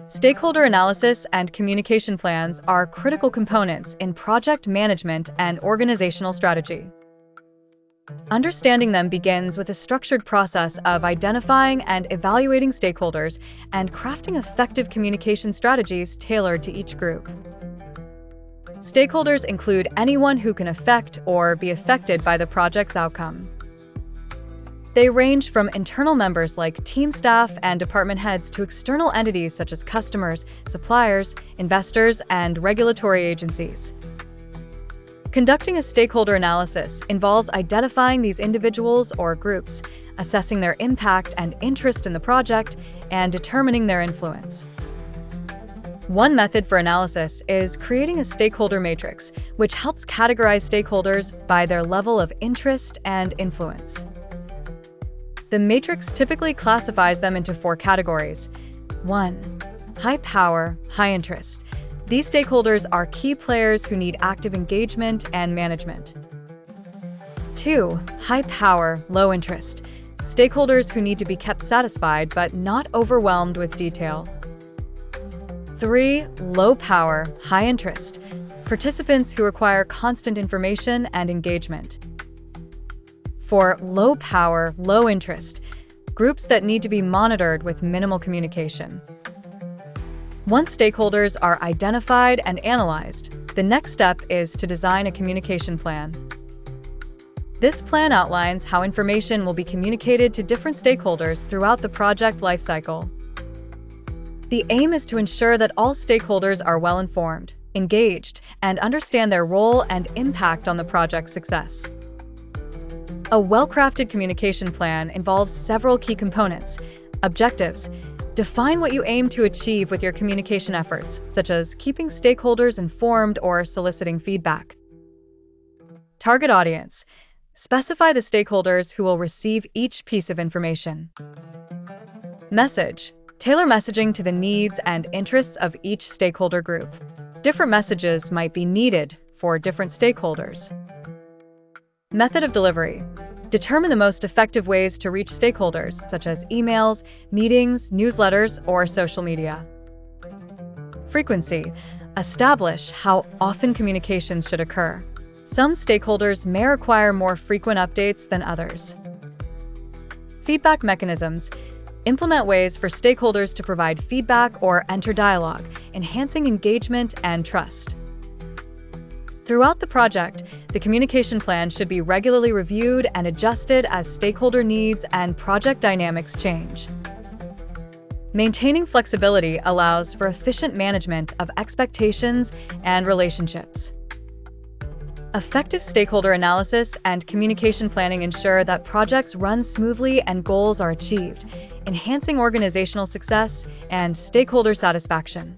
Stakeholder analysis and communication plans are critical components in project management and organizational strategy. Understanding them begins with a structured process of identifying and evaluating stakeholders and crafting effective communication strategies tailored to each group. Stakeholders include anyone who can affect or be affected by the project's outcome. They range from internal members like team staff and department heads to external entities such as customers, suppliers, investors, and regulatory agencies. Conducting a stakeholder analysis involves identifying these individuals or groups, assessing their impact and interest in the project, and determining their influence. One method for analysis is creating a stakeholder matrix, which helps categorize stakeholders by their level of interest and influence. The matrix typically classifies them into 4 categories. 1. High power, high interest. These stakeholders are key players who need active engagement and management. 2. High power, low interest. Stakeholders who need to be kept satisfied but not overwhelmed with detail. 3. Low power, high interest. Participants who require constant information and engagement. 4. Low power, low interest. Groups that need to be monitored with minimal communication. Once stakeholders are identified and analyzed, the next step is to design a communication plan. This plan outlines how information will be communicated to different stakeholders throughout the project lifecycle. The aim is to ensure that all stakeholders are well informed, engaged, and understand their role and impact on the project's success. A well-crafted communication plan involves several key components. Objectives. Define what you aim to achieve with your communication efforts, such as keeping stakeholders informed or soliciting feedback. Target audience. Specify the stakeholders who will receive each piece of information. Message. Tailor messaging to the needs and interests of each stakeholder group. Different messages might be needed for different stakeholders. Method of delivery. Determine the most effective ways to reach stakeholders, such as emails, meetings, newsletters, or social media. Frequency. Establish how often communications should occur. Some stakeholders may require more frequent updates than others. Feedback mechanisms. Implement ways for stakeholders to provide feedback or enter dialogue, enhancing engagement and trust. Throughout the project, the communication plan should be regularly reviewed and adjusted as stakeholder needs and project dynamics change. Maintaining flexibility allows for efficient management of expectations and relationships. Effective stakeholder analysis and communication planning ensure that projects run smoothly and goals are achieved, enhancing organizational success and stakeholder satisfaction.